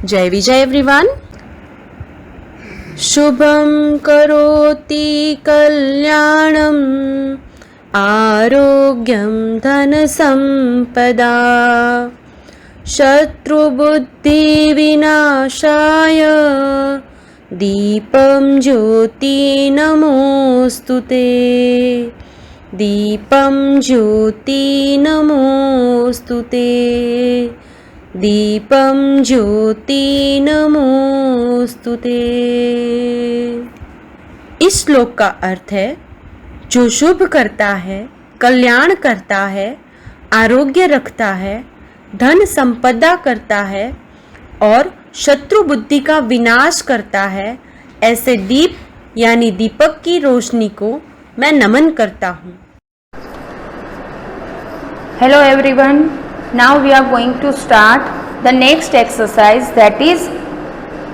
जय विजय एवरीवन। शुभं करोति कल्याणम् आरोग्यं धनसम्पदा शत्रुबुद्धिविनाशाय दीपं ज्योति नमोस्तुते। दीपं ज्योति नमोस्तुते। दीपं ज्योति नमोस्तुते। इस श्लोक का अर्थ है, जो शुभ करता है, कल्याण करता है, आरोग्य रखता है, धन संपदा करता है और शत्रु बुद्धि का विनाश करता है, ऐसे दीप यानी दीपक की रोशनी को मैं नमन करता हूँ। Hello everyone. Now we are going to start the next exercise, that is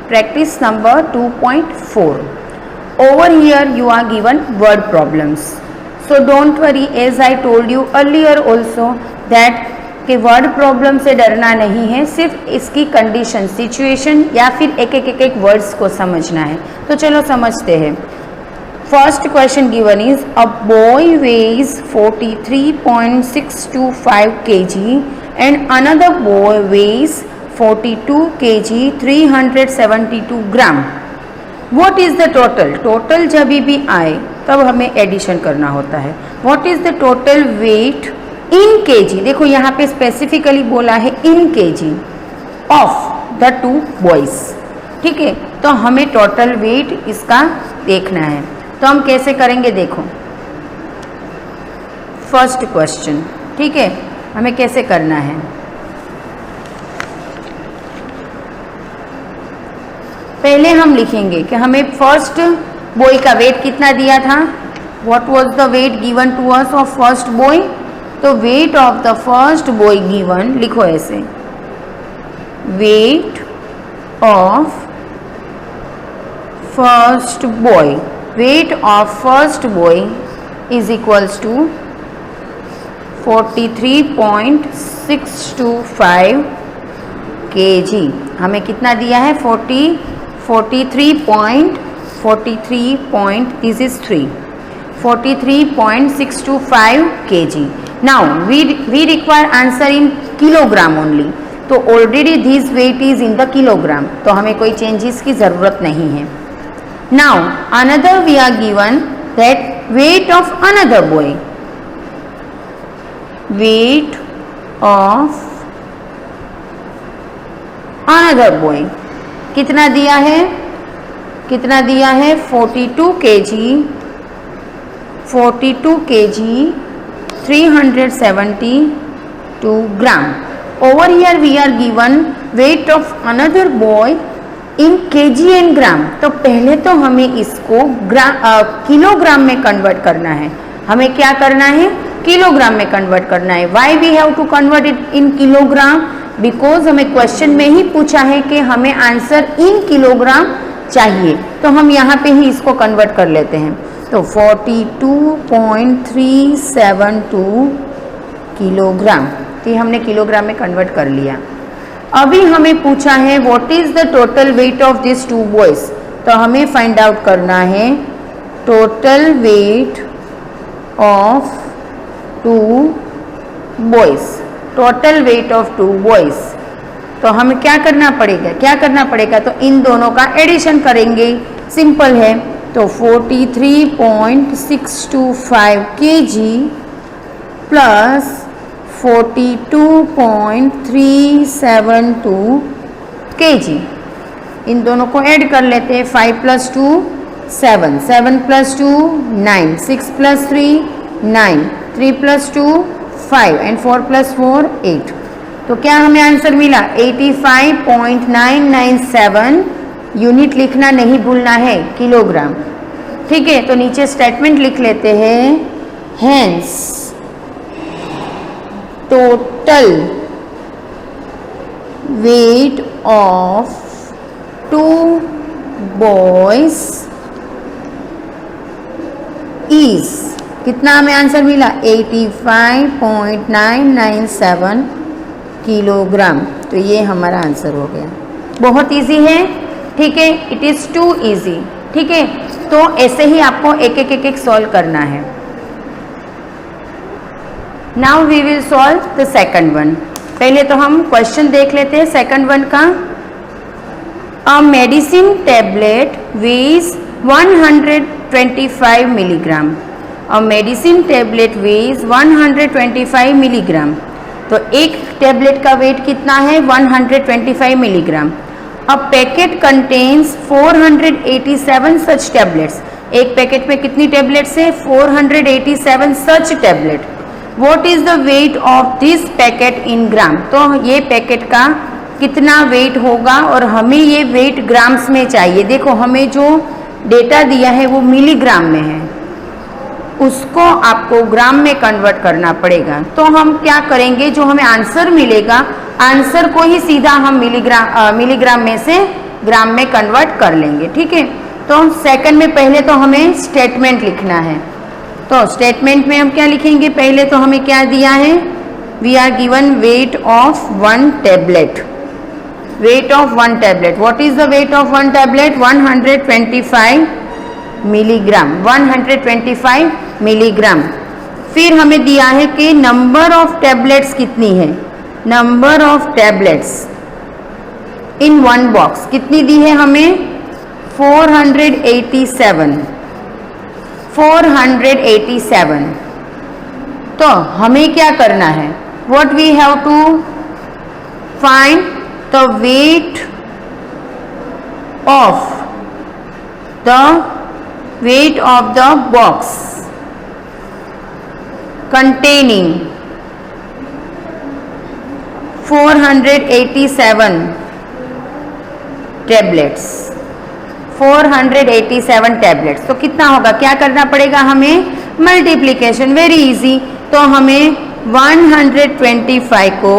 practice number 2.4. Over here you are given word problems. So don't worry, as I told you earlier also that कि word problem से डरना नहीं है, सिर्फ इसकी condition, situation या फिर एक वर्ड्स को समझना है। तो चलो समझते हैं। First question given is a boy weighs 43.625 kg and another boy weighs 42 kg 372 gram. What is the total? Total जब भी आए तब हमें एडिशन करना होता है। What is the total weight in KG? देखो यहाँ पे स्पेसिफिकली बोला है in KG of the two boys. ठीक है, तो हमें टोटल वेट इसका देखना है। तो हम कैसे करेंगे, देखो फर्स्ट क्वेश्चन। ठीक है, हमें कैसे करना है, पहले हम लिखेंगे कि हमें फर्स्ट बॉय का वेट कितना दिया था। What was the weight given to us of first boy? तो weight of the first boy given, लिखो ऐसे, weight of first boy, weight of first boy is equals to 43.625 kg। हमें कितना दिया है? 43.625 kg। Now we require answer in kilogram only. तो already this weight is in the kilogram, तो हमें कोई changes की ज़रूरत नहीं है। Now another we are given that weight of another boy, weight of another boy कितना दिया है? कितना दिया है? 42 kg 372 gram. Over here we are given weight of another boy in KG and gram. तो पहले तो हमें इसको किलोग्राम में कन्वर्ट करना है। हमें क्या करना है? किलोग्राम में कन्वर्ट करना है। Why we have to convert it in kilogram? Because हमें क्वेश्चन में ही पूछा है कि हमें आंसर इन किलोग्राम चाहिए, तो हम यहाँ पे ही इसको कन्वर्ट कर लेते हैं। तो 42.372 किलोग्राम, तो हमने किलोग्राम में कन्वर्ट कर लिया। अभी हमें पूछा है what is the total weight of this two boys. तो हमें फाइंड आउट करना है total weight of two boys, total weight of two boys. तो हमें क्या करना पड़ेगा? तो इन दोनों का एडिशन करेंगे, सिंपल है। तो 43.625 kg प्लस 42.372 kg, इन दोनों को ऐड कर लेते हैं। 5 + 2 7, 7 + 2 9, 6 + 3 9, 3 + 2 5 एंड 4 + 4 8। तो क्या हमें आंसर मिला? 85.997। यूनिट लिखना नहीं भूलना है, किलोग्राम। ठीक है, तो नीचे स्टेटमेंट लिख लेते हैं, hence total weight of two boys is, कितना हमें आंसर मिला? 85.997 किलोग्राम। तो ये हमारा आंसर हो गया। बहुत इजी है, ठीक है, इट इज़ टू इजी, ठीक है। तो ऐसे ही आपको एक एक सॉल्व करना है। Now we will solve the second one. पहले तो हम क्वेश्चन देख लेते हैं सेकंड वन का। A medicine tablet weighs 125 milligram. A medicine tablet weighs 125 milligram. तो एक टैबलेट का वेट कितना है? 125 milligram. A packet contains 487 such tablets. एक पैकेट में कितनी टैबलेट्स है? 487 such tablet. What is the weight of this packet in gram? तो ये पैकेट का कितना वेट होगा और हमें ये वेट ग्राम्स में चाहिए। देखो हमें जो डेटा दिया है वो मिलीग्राम में है, उसको आपको ग्राम में कन्वर्ट करना पड़ेगा। तो हम क्या करेंगे, जो हमें आंसर मिलेगा आंसर को ही सीधा हम मिलीग्राम में से ग्राम में कन्वर्ट कर लेंगे, ठीक है। तो सेकंड में पहले तो हमें स्टेटमेंट लिखना है। तो स्टेटमेंट में हम क्या लिखेंगे? पहले तो हमें क्या दिया है? We are given weight of one tablet. Weight of one tablet, what is the weight of one tablet? 125 milligram. 125 milligram. फिर हमें दिया है कि नंबर ऑफ टैबलेट्स कितनी है? Number of tablets in one box कितनी दी है हमें? 487। 487। तो हमें क्या करना है? What we have to find the weight of the box containing 487 tablets। 487 tablets. तो कितना होगा? क्या करना पड़ेगा हमें? मल्टीप्लीकेशन। Very easy. तो हमें 125 को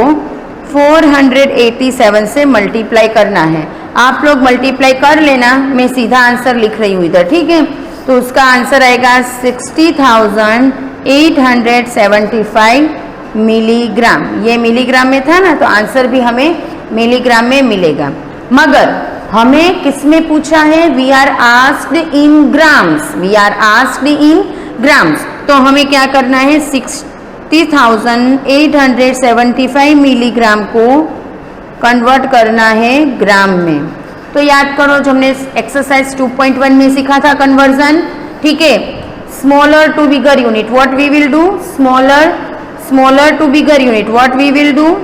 487 से मल्टीप्लाई करना है। आप लोग मल्टीप्लाई कर लेना, मैं सीधा आंसर लिख रही हूँ इधर, ठीक है। तो उसका आंसर आएगा 60,875 मिलीग्राम। ये मिलीग्राम में था ना, तो आंसर भी हमें मिलीग्राम में मिलेगा। मगर हमें किसमें पूछा है? We are asked in grams. We are asked in grams. तो हमें क्या करना है? 60,875 मिलीग्राम को कन्वर्ट करना है ग्राम में। तो याद करो जो हमने एक्सरसाइज 2.1 में सीखा था कन्वर्जन, ठीक है। Smaller to bigger unit, what we will do? Smaller to bigger unit, what we will do?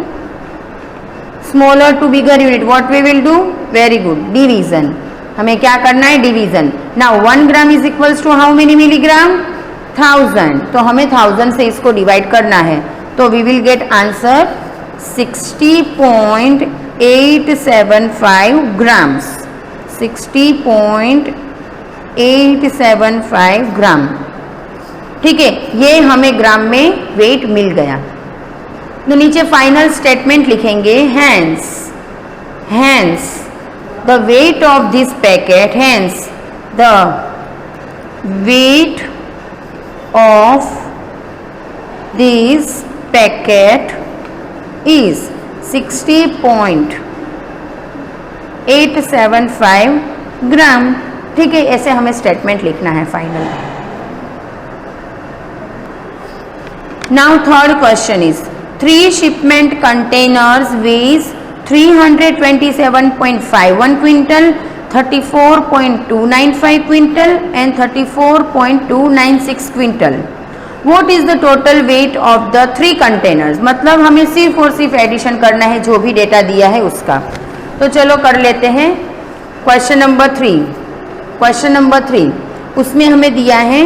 Smaller to bigger unit, what we will do? Very good, division. हमें क्या करना है? Division. Now 1 gram is equals to how many milligram? 1000। तो हमें 1000 से इसको divide करना है। तो we will get answer 60.875 grams. 60.875 gram, ठीक है। ये हमें ग्राम में वेट मिल गया। तो नीचे फाइनल स्टेटमेंट लिखेंगे। Hence the weight of this packet, hence the weight of this packet is 60.875 gram, ठीक है। ऐसे हमें स्टेटमेंट लिखना है final. Now third question is 3 shipment containers weighs 327.51 quintal, 34.295 quintal and 34.296 quintal. What is the total weight of the 3 containers? मतलब हमें सिर्फ और सिर्फ एडिशन करना है जो भी डेटा दिया है उसका। तो चलो कर लेते हैं। क्वेश्चन नंबर 3, क्वेश्चन नंबर 3 उसमें हमें दिया है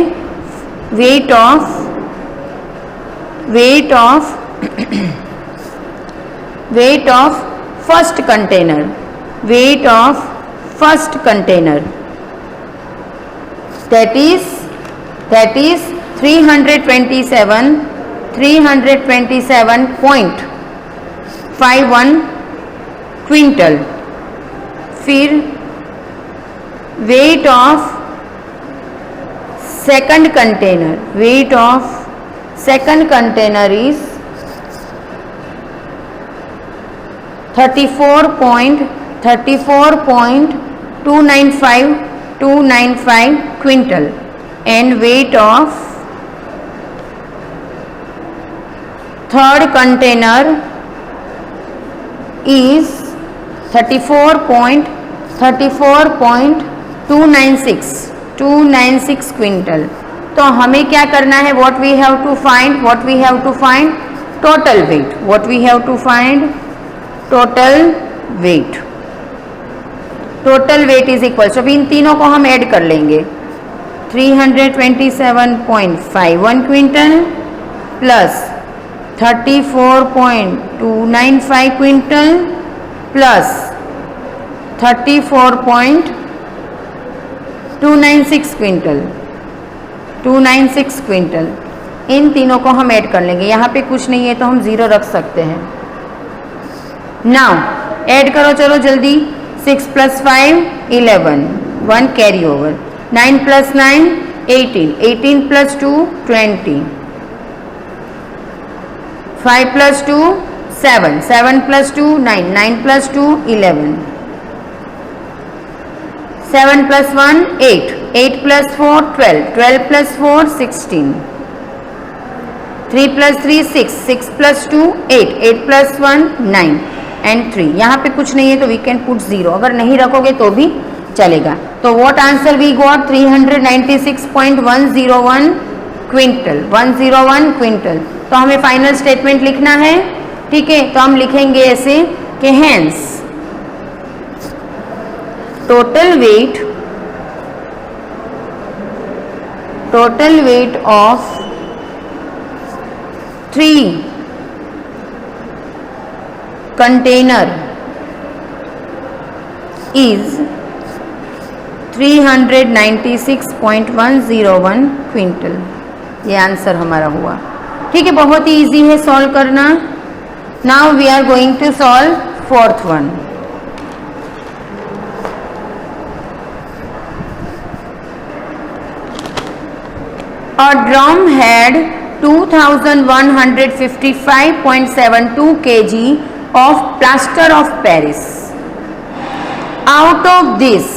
weight of first container, weight of first container, that is 327.51 quintal. फिर weight of second container, weight of second container is 34.295 34.295 quintal and weight of third container is 34.296 quintal. तो हमें क्या करना है? What we have to find total weight. What we have to find total weight. Total weight is equal, तो इन तीनों को हम ऐड कर लेंगे। 327.51 quintal plus 34.295 quintal plus 34.296 quintal, 296 quintal, इन तीनों को हम ऐड कर लेंगे। यहाँ पे कुछ नहीं है तो हम 0 रख सकते हैं। नाउ ऐड करो, चलो जल्दी। 6 + 5 11, 1 कैरी ओवर। 9 + 9 18, 18 + 2 20, 5 + 2 7, 7 + 2 9, 9 + 2 11, 7 + 1 8, 8 + 4 12, 12 + 4 16, 3 + 3 6, 6 + 2 8, 8 + 1 9 and 3। यहाँ पे कुछ नहीं है तो वी कैन पुट 0। अगर नहीं रखोगे तो भी चलेगा। तो what answer we got? 396.101 quintal, 101 quintal. तो हमें फाइनल स्टेटमेंट लिखना है, ठीक है। तो हम लिखेंगे ऐसे कि hence total weight of 3 container is 396.101 quintal. ये आंसर हमारा हुआ, ठीक है। बहुत ही इजी है सॉल्व करना। Now we are going to solve fourth one. A drum had 2155.72 kg of plaster of Paris. Out of this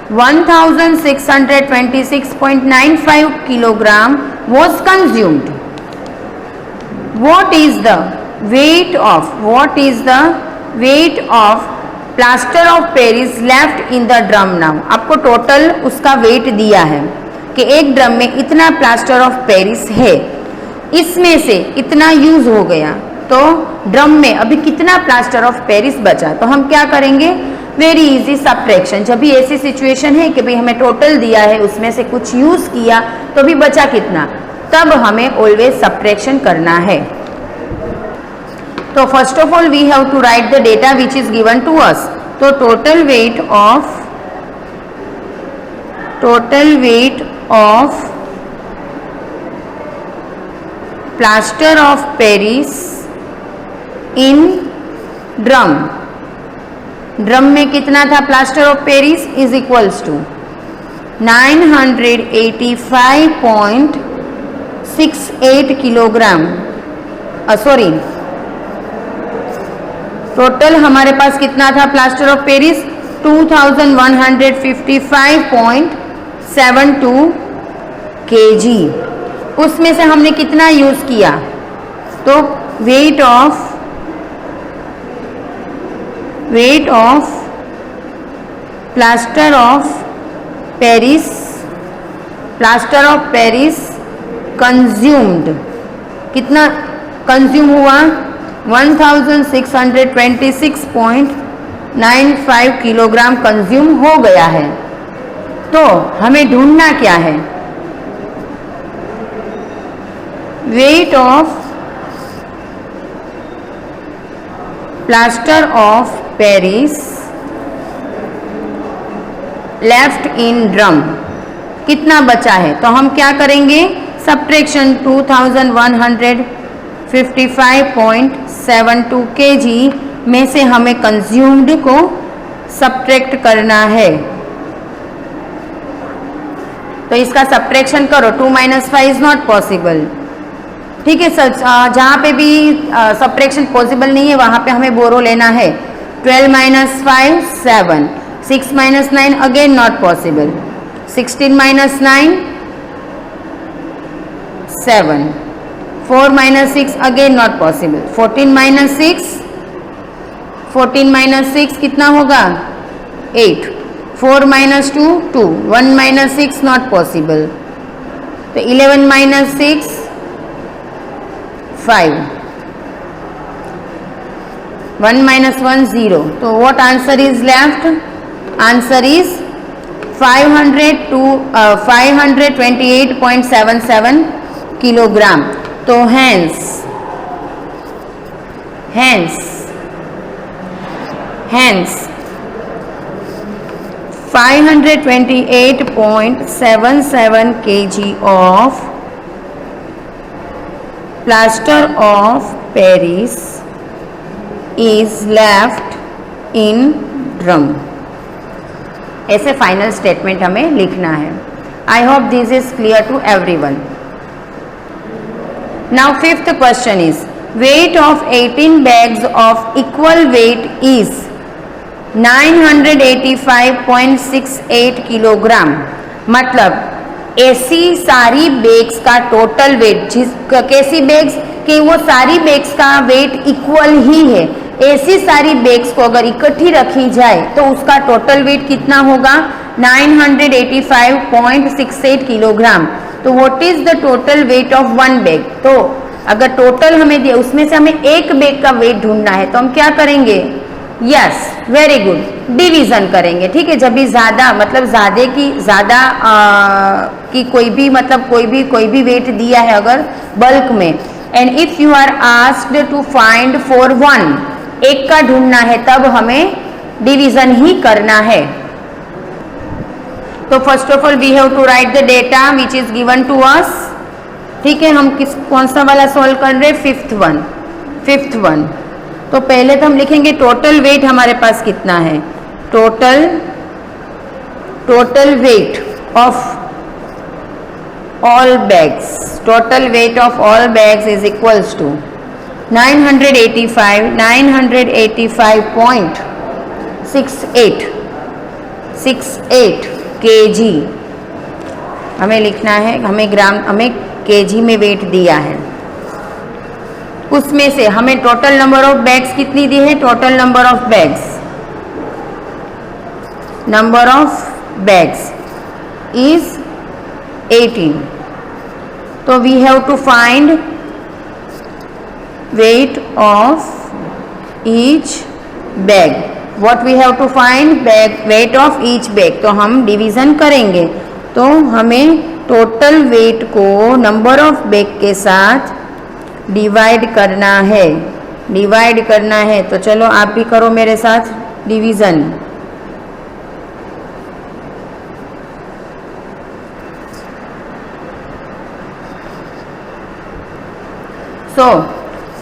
1626.95 kilogram was consumed. What is the weight of plaster of Paris left in the drum now? आपको total उसका wait दिया है कि एक drum में इतना plaster of Paris है, इसमें से इतना यूज हो गया, तो ड्रम में अभी कितना प्लास्टर ऑफ पेरिस बचा? तो हम क्या करेंगे? Very easy subtraction. जब भी ऐसी सिचुएशन है कि भाई हमें टोटल दिया है, उसमें से कुछ यूज किया तो भी बचा कितना, तब हमें ऑलवेज सब्ट्रैक्शन करना है। तो first of all we have to write the data which is given to us. तो total weight of plaster of Paris in drum में कितना था plaster of Paris? Is equals to 985.68 kilogram. Sorry, total हमारे पास कितना था plaster of Paris? 2155.72 kg। उसमें से हमने कितना यूज किया? तो weight of plaster of Paris consumed, कितना कंज्यूम हुआ? 1626.95 किलोग्राम कंज्यूम हो गया है। तो हमें ढूंढना क्या है? Weight of plaster of Paris left in drum, कितना बचा है? तो हम क्या करेंगे? सब्ट्रैक्शन 2155.72 kg में से हमें कंज्यूम्ड को सब्ट्रैक्ट करना है। तो इसका सब्ट्रैक्शन करो। 2 - 5 इज नॉट पॉसिबल, ठीक है सर। जहाँ पे भी सब्ट्रैक्शन पॉसिबल नहीं है वहाँ पे हमें बोरो लेना है। 12 minus 5, 7. 6 minus 9, again not possible. 16 minus 9, 7. 4 minus 6, again not possible. 14 minus 6, 14 minus 6 कितना होगा? 8. 4 minus 2, 2. 1 minus 6, not possible. तो 11 minus 6, 5. 1 minus 1, 0. So what answer is left? Answer is 528.77 kilogram. तो hence 528.77 kg of plaster of Paris is left in drum. ऐसे final statement हमें लिखना है. I hope this is clear to everyone. Now fifth question is weight of 18 bags of equal weight is 985.68 kilogram. मतलब ऐसी सारी bags का total weight, कैसी bags कि वो सारी बैग्स का वेट इक्वल ही है, ऐसी सारी बैग्स को अगर इकट्ठी रखी जाए तो उसका टोटल वेट कितना होगा? 985.68 किलोग्राम. तो what is the total weight of one bag? तो अगर टोटल हमें दिया, उसमें से हमें एक बैग का वेट ढूंढना है, तो हम क्या करेंगे? यस, वेरी गुड, डिवीजन करेंगे. ठीक है, जब भी ज्यादा मतलब ज्यादा की कोई भी मतलब कोई भी वेट दिया है अगर बल्क में, and if you are asked to find for one, एक का ढूंढना है, तब हमें डिवीजन ही करना है. तो first of all we have to write the data which is given to us. ठीक है, हम कौन सा वाला सॉल्व कर रहे हैं? Fifth one. तो पहले तो हम लिखेंगे टोटल वेट हमारे पास कितना है. Total weight of all bags, total weight of all bags is equals to 985.68 kg हमें लिखना है. हमें केजी में वेट दिया है. उसमें से हमें टोटल नंबर ऑफ बैग्स कितनी दी है? Total number of bags is 18. तो we have to find weight of each bag. What we have to find? weight of each bag. तो हम डिवीजन करेंगे. तो हमें टोटल वेट को नंबर ऑफ बैग के साथ डिवाइड करना है. तो चलो आप भी करो मेरे साथ डिवीजन. सो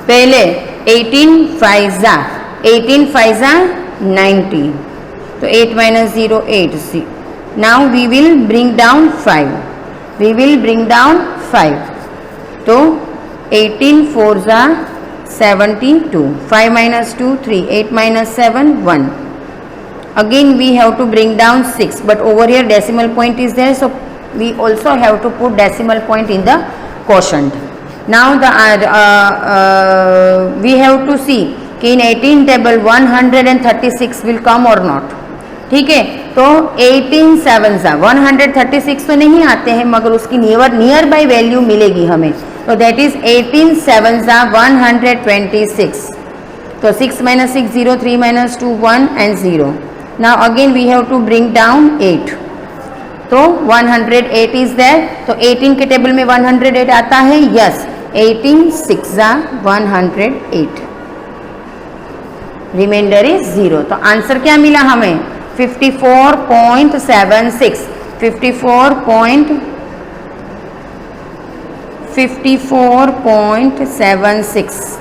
पहले 18 फाइजा 90. तो 8 minus 0 8. Now we will bring down 5. तो 18 4 72. 5 minus 2 3. 8 minus 7 1. Again we have to bring down 6, but over here decimal point is there, so we also have to put decimal point in the quotient. Now we have to see कि in 18 table 136 will come or not. ठीक है, तो 18 7 136 तो नहीं आते हैं, मगर उसकी नियर बाई वैल्यू मिलेगी हमें. तो दैट इज 18 7 126. तो 6 minus 6 0, 3 minus 2 1 and 0. Now again we have to bring down 8. तो 108 इज देयर. तो 18 के टेबल में 108 आता है. यस, 18 6 108. Remainder is 0. तो आंसर क्या मिला हमें? 54.76. 54.76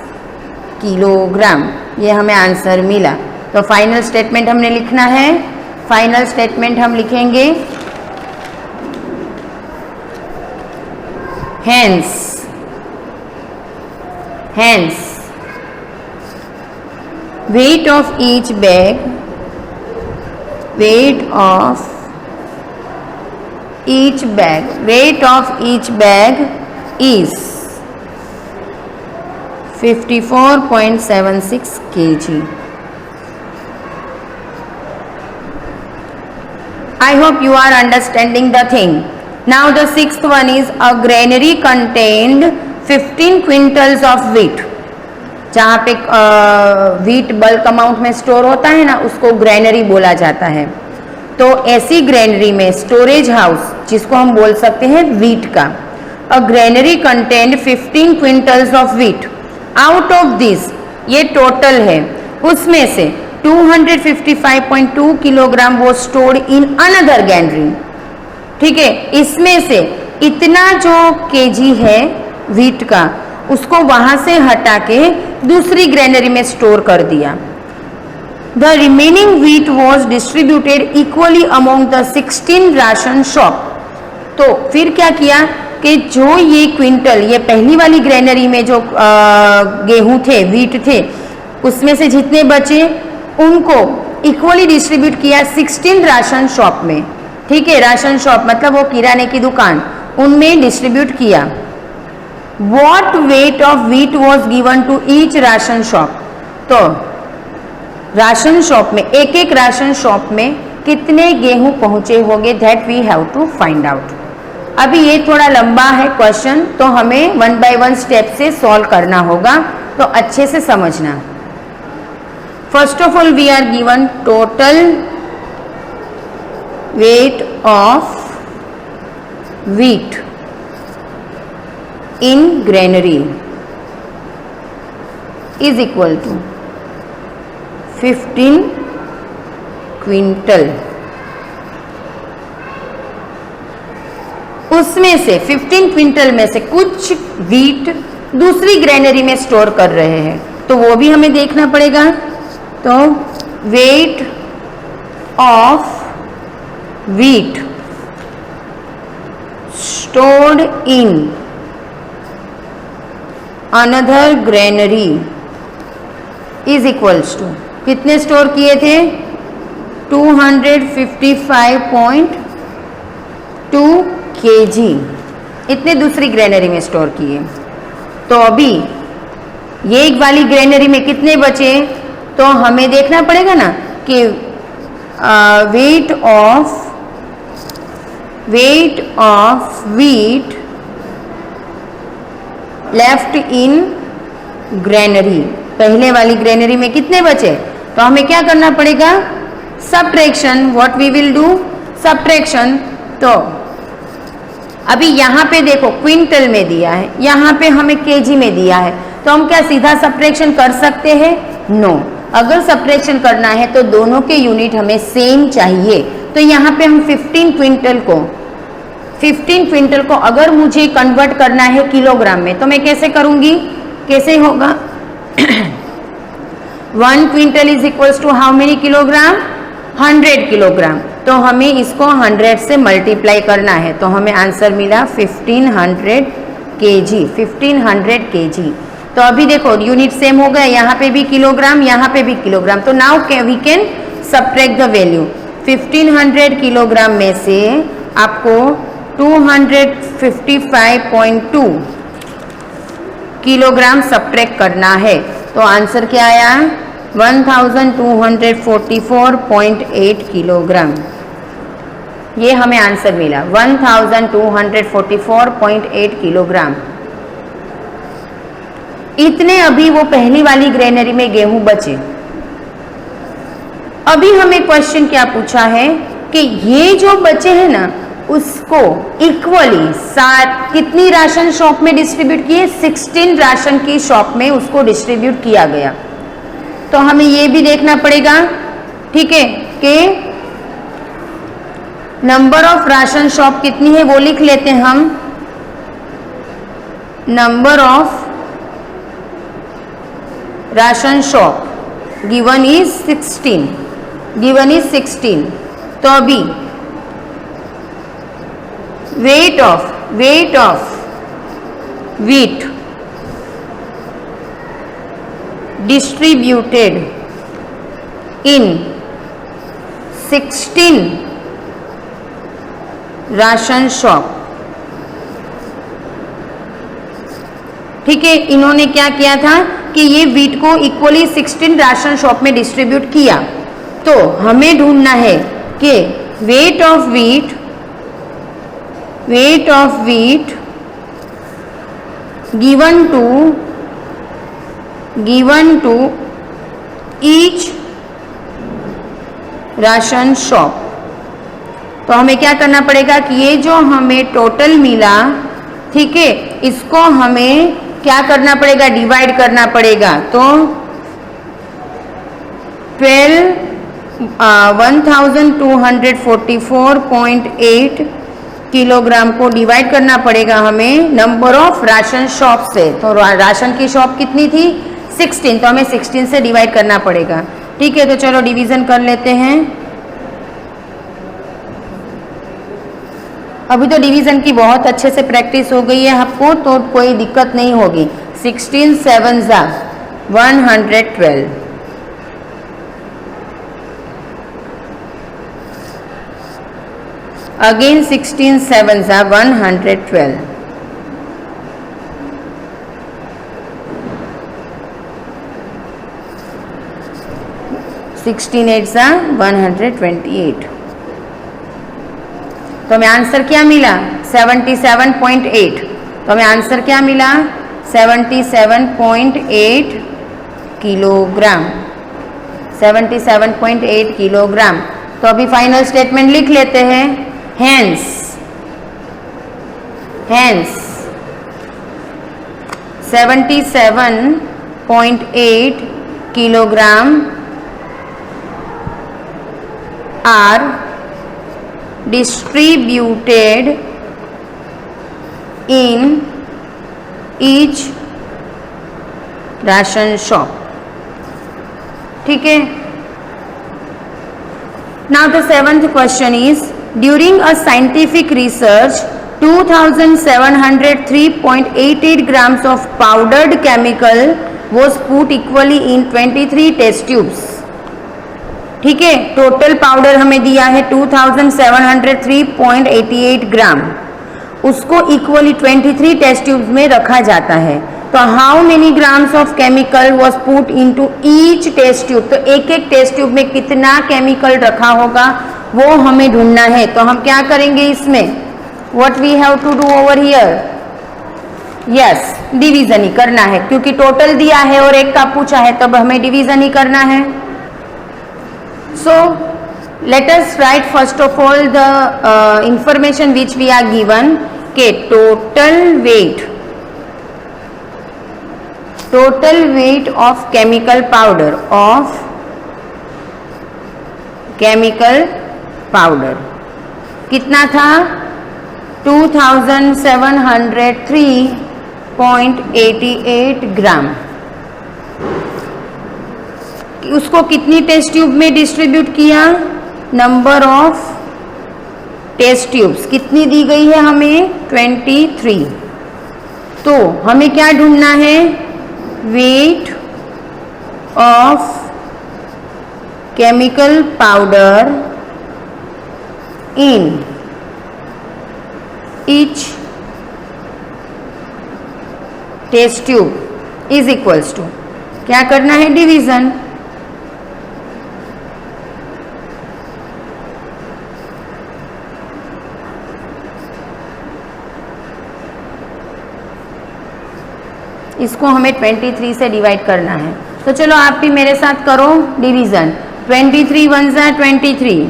किलोग्राम, ये हमें आंसर मिला. तो फाइनल स्टेटमेंट हमने लिखना है. फाइनल स्टेटमेंट हम लिखेंगे hence weight of each bag, weight of each bag is 54.76 kg. I hope you are understanding the thing. Now the sixth one is a granary contained 15 quintals of wheat. जहाँ पे wheat bulk amount में store होता है ना, उसको granary बोला जाता है। तो ऐसी ग्रेनरी में स्टोरेज हाउस, जिसको हम बोल सकते हैं व्हीट का, a granary contained 15 quintals of wheat. Out of this, ये टोटल है, उसमें से 255.2 किलोग्राम वो स्टोर्ड इन अनदर ग्रेनरी। ठीक है, इसमें से इतना जो केजी है व्हीट का, उसको वहां से हटा के दूसरी ग्रेनरी में स्टोर कर दिया। The remaining wheat was distributed equally among the 16 ration shop. तो फिर क्या किया कि जो ये क्विंटल, ये पहली वाली ग्रेनरी में जो गेहूं थे, व्हीट थे, उसमें से जितने बचे उनको इक्वली डिस्ट्रीब्यूट किया 16 राशन शॉप में। ठीक है, राशन शॉप मतलब वो किराने की दुकान, उनमें डिस्ट्रीब्यूट किया। What weight of wheat was given to each ration shop? तो राशन शॉप में, एक एक राशन शॉप में कितने गेहूं पहुंचे होंगे, that we have to find out. अभी ये थोड़ा लंबा है क्वेश्चन, तो हमें 1 by 1 स्टेप से सॉल्व करना होगा, तो अच्छे से समझना। First of all we are given total weight of wheat in granary is equal to 15 quintal. उसमें से 15 क्विंटल में से कुछ व्हीट दूसरी ग्रेनरी में स्टोर कर रहे हैं, तो वो भी हमें देखना पड़ेगा। तो weight of wheat stored in another granary is equals to, कितने स्टोर किए थे, 255.2 kg, इतने दूसरी ग्रेनरी में स्टोर किए। तो अभी ये एक वाली ग्रेनरी में कितने बचे, तो हमें देखना पड़ेगा ना कि wait of wheat left in granary, पहले वाली ग्रेनरी में कितने बचे, तो हमें क्या करना पड़ेगा, subtraction. What we will do, subtraction. तो अभी यहाँ पे देखो क्विंटल में दिया है, यहाँ पे हमें केजी में दिया है, तो हम क्या सीधा सब्ट्रैक्शन कर सकते हैं, नो। अगर सब्ट्रैक्शन करना है तो दोनों के यूनिट हमें सेम चाहिए। तो यहाँ पे हम 15 क्विंटल को अगर मुझे कन्वर्ट करना है किलोग्राम में, तो मैं कैसे करूंगी, कैसे होगा 1 quintal is equals to how many kilogram, 100 kilogram. तो हमें इसको 100 से मल्टीप्लाई करना है, तो हमें आंसर मिला 1500 kg, 1500 kg। तो अभी देखो यूनिट सेम हो गया, यहाँ पे भी किलोग्राम, यहाँ पे भी किलोग्राम। तो now we can subtract the value. 1500 kilogram में से आपको 255.2 किलोग्राम सब्ट्रैक्ट करना है। तो आंसर क्या आया, 1244.8 किलोग्राम। ये हमें आंसर मिला 1244.8 किलोग्राम। इतने अभी वो पहली वाली ग्रेनरी में गेहूं बचे। अभी हमें क्वेश्चन क्या पूछा है कि ये जो बचे हैं ना, उसको इक्वली कितनी राशन शॉप में डिस्ट्रीब्यूट किए, 16 राशन की शॉप में उसको डिस्ट्रीब्यूट किया गया। तो हमें ये भी देखना पड़ेगा, ठीक है, कि नंबर ऑफ राशन शॉप कितनी है वो लिख लेते हैं हम। Number of ration shop given is 16। तो अभी wait of wheat distributed in 16 ration shop. ठीक है, इन्होंने क्या किया था कि ये व्हीट को इक्वली 16 राशन शॉप में डिस्ट्रीब्यूट किया। तो हमें ढूंढना है कि wait of wheat given to each ration shop. तो हमें क्या करना पड़ेगा कि ये जो हमें टोटल मिला, ठीक है, इसको हमें क्या करना पड़ेगा, डिवाइड करना पड़ेगा। तो 1244.8 किलोग्राम को डिवाइड करना पड़ेगा हमें नंबर ऑफ राशन शॉप से। तो राशन की शॉप कितनी थी, 16, तो हमें 16 से डिवाइड करना पड़ेगा। ठीक है, तो चलो डिवीजन कर लेते हैं। अभी तो डिवीजन की बहुत अच्छे से प्रैक्टिस हो गई है आपको, तो कोई दिक्कत नहीं होगी। 16 7 112, अगेन 16 7 112, सिक्सटीन 8 128। तो हमें आंसर क्या मिला, 77.8। तो हमें आंसर क्या मिला, 77.8 किलोग्राम, 77.8 किलोग्राम। तो अभी फाइनल स्टेटमेंट लिख लेते हैं। Hence 77.8 kilogram are distributed in each ration shop। ठीक है। Now the seventh question is, during a scientific research 2703.88 grams of powdered chemical was put equally in 23 test tubes। ठीक है, total powder हमें दिया है 2703.88 ग्राम, उसको इक्वली 23 टेस्ट ट्यूब्स में रखा जाता है। तो how many grams of chemical was put into each test tube. तो एक एक टेस्ट ट्यूब में कितना केमिकल रखा होगा वो हमें ढूंढना है। तो हम क्या करेंगे इसमें, what we have to do over here, yes division ही करना है, क्योंकि टोटल दिया है और एक का पूछा है, तब हमें डिवीजन ही करना है। So let us write first of all the information which we are given के total weight of chemical powder कितना था, 2703.88 ग्राम। उसको कितनी टेस्ट ट्यूब में डिस्ट्रीब्यूट किया, नंबर ऑफ टेस्ट ट्यूब्स कितनी दी गई है हमें, 23। तो हमें क्या ढूंढना है, weight of chemical powder in each test tube is equals to, क्या करना है, डिवीजन। इसको हमें 23 से डिवाइड करना है। तो चलो आप भी मेरे साथ करो डिवीजन। 23 1 23।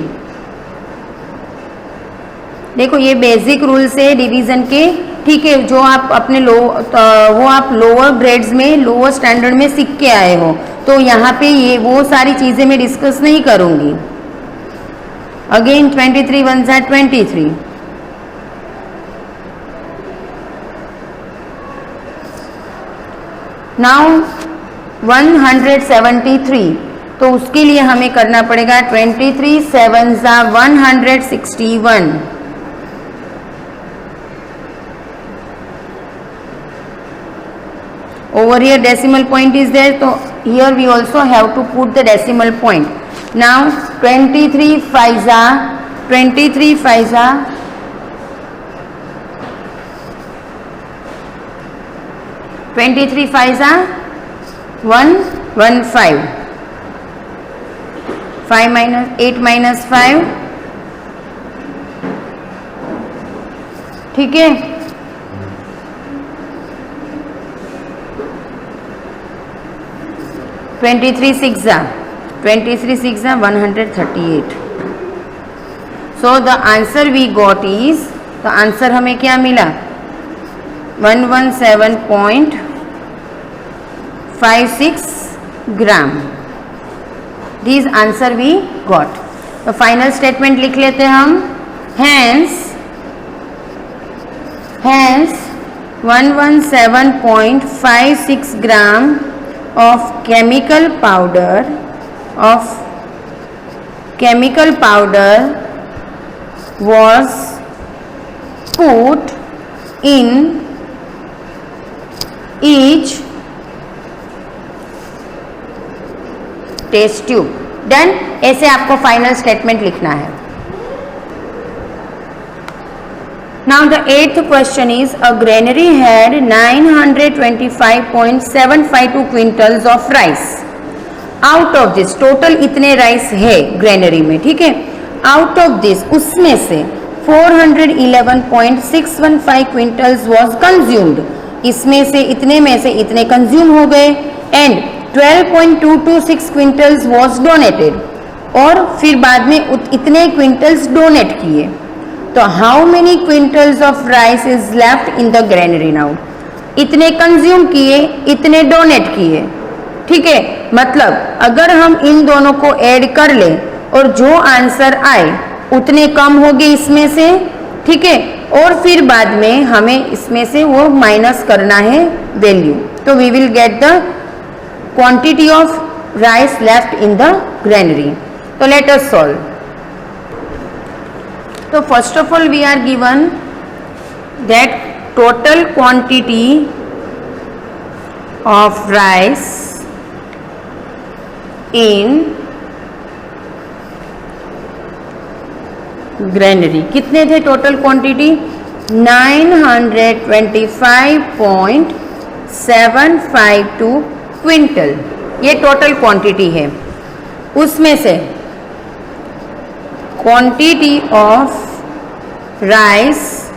देखो ये बेसिक रूल्स है डिवीजन के, ठीक है, जो आप अपने वो आप लोअर ग्रेड्स में, लोअर स्टैंडर्ड में सीख के आए हो। तो यहाँ पे ये वो सारी चीजें मैं डिस्कस नहीं करूंगी। अगेन 23 1 23। नाउ 173, तो उसके लिए हमें करना पड़ेगा 23 7 161। Over here decimal point is there, so here we also have to put the decimal point. Now 23 5 23 5 23 5 115 5 minus 8 minus 5, ठीक है। 23 6 138. So the answer we got is, तो आंसर हमें क्या मिला 117.56 gram. This answer we got. तो final statement लिख लेते हैं हम। Hence 117.56 gram of chemical powder was put in each test tube. Done. ऐसे आपको फाइनल स्टेटमेंट लिखना है। Now the eighth question is, a granary had 925.752 quintals of rice. Out of this, total इतने rice है ग्रेनरी में, ठीक है। Out of this, उसमें से 411.615 क्विंटल्स वॉज कंज्यूम्ड। इसमें से इतने में से इतने कंज्यूम हो गए। एंड 12.226 क्विंटल्स वॉज डोनेटेड, और फिर बाद में इतने क्विंटल्स डोनेट किए। तो how many quintals of rice is left in the granary now. इतने कंज्यूम किए, इतने डोनेट किए, ठीक है। मतलब अगर हम इन दोनों को ऐड कर लें और जो आंसर आए उतने कम होंगे इसमें से, ठीक है। और फिर बाद में हमें इसमें से वो माइनस करना है वैल्यू। तो we will get the quantity of rice left in the granary. तो लेट अस सॉल्व। तो first of all we are given that total quantity of rice in granary. कितने थे टोटल क्वांटिटी 925.752 क्विंटल, ये total quantity है। उसमें से quantity of rice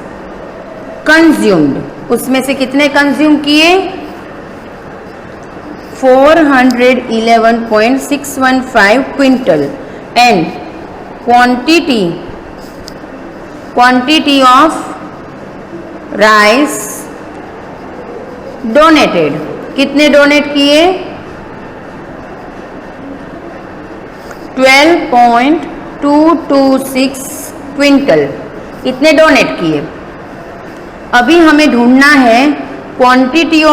consumed, उसमें से कितने कंज्यूम किए 411.615 quintal. And quantity of rice donated, कितने डोनेट किए 12.226 क्विंटल, इतने डोनेट किए। अभी हमें ढूंढना है quantity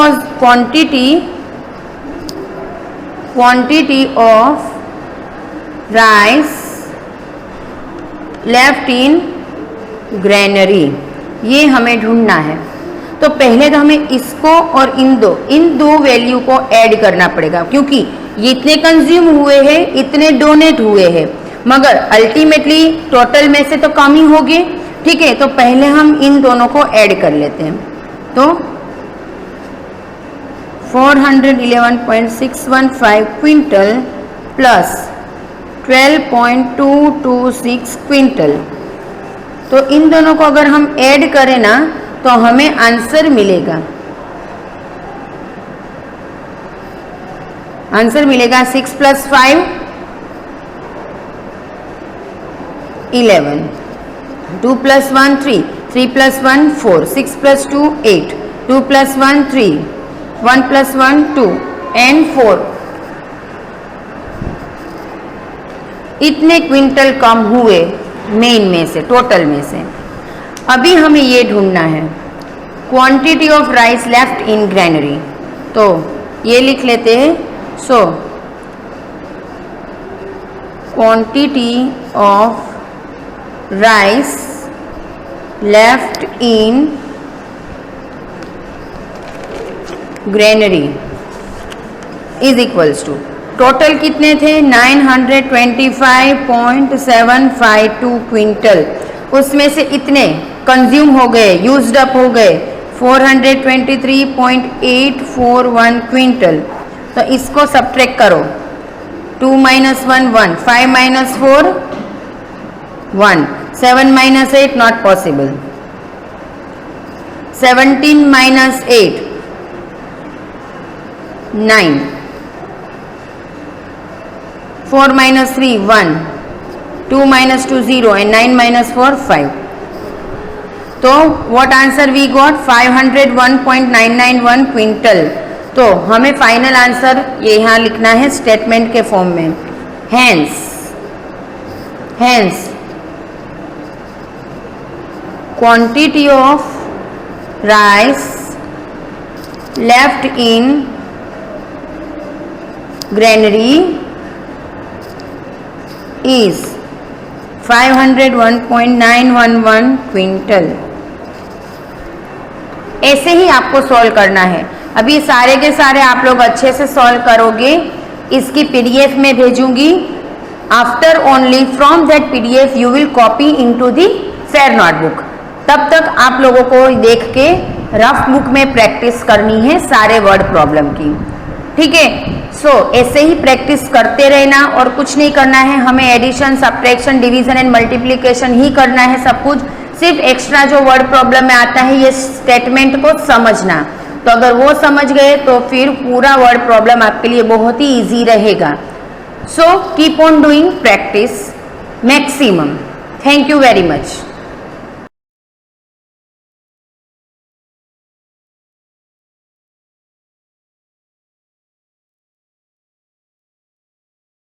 of rice left in granary, ये हमें ढूंढना है। तो पहले तो हमें इसको और इन दो वैल्यू को ऐड करना पड़ेगा, क्योंकि ये इतने कंज्यूम हुए हैं, इतने डोनेट हुए हैं, मगर अल्टीमेटली टोटल में से तो कम ही होगी, ठीक है। तो पहले हम इन दोनों को ऐड कर लेते हैं। तो 411.615 क्विंटल प्लस 12.226 क्विंटल, तो इन दोनों को अगर हम ऐड करें ना तो हमें आंसर मिलेगा 6 + 5 11, 2 + 1 3, 3 + 1 4, 6 + 2 8, 2 + 1 3, 1 + 1 2 and 4। इतने क्विंटल कम हुए मेन में से, टोटल में से। अभी हमें ये ढूंढना है quantity of rice left in granary. तो ये लिख लेते हैं। So quantity of rice left in granary is equals to, total कितने थे 925.752 क्विंटल, उसमें से इतने कंज्यूम हो गए, यूज्ड अप हो गए 423.841 क्विंटल। तो इसको सब्ट्रैक्ट करो, 2 - 1 1, 5 - 4 1, 7 - 8 नॉट पॉसिबल, 17 - 8 9, 4 - 3 1, 2 - 2 0 and 9 - 4 5. तो what answer we got 501.991 quintal. तो हमें फाइनल आंसर ये यहाँ लिखना है स्टेटमेंट के फॉर्म में। Hence quantity of rice left in granary is 501.911 quintal. ऐसे ही आपको सॉल्व करना है। अभी सारे के सारे आप लोग अच्छे से सॉल्व करोगे, इसकी पीडीएफ में भेजूंगी। After only from that PDF you will copy into the fair notebook. तब तक आप लोगों को देख के रफ बुक में प्रैक्टिस करनी है सारे वर्ड प्रॉब्लम की, ठीक है। सो ऐसे ही प्रैक्टिस करते रहना और कुछ नहीं करना है। हमें addition, subtraction, division and multiplication ही करना है सब कुछ। सिर्फ एक्स्ट्रा जो वर्ड प्रॉब्लम में आता है ये स्टेटमेंट को समझना। तो अगर वो समझ गए तो फिर पूरा वर्ड प्रॉब्लम आपके लिए बहुत ही इजी रहेगा। So keep on doing practice maximum. Thank you very much.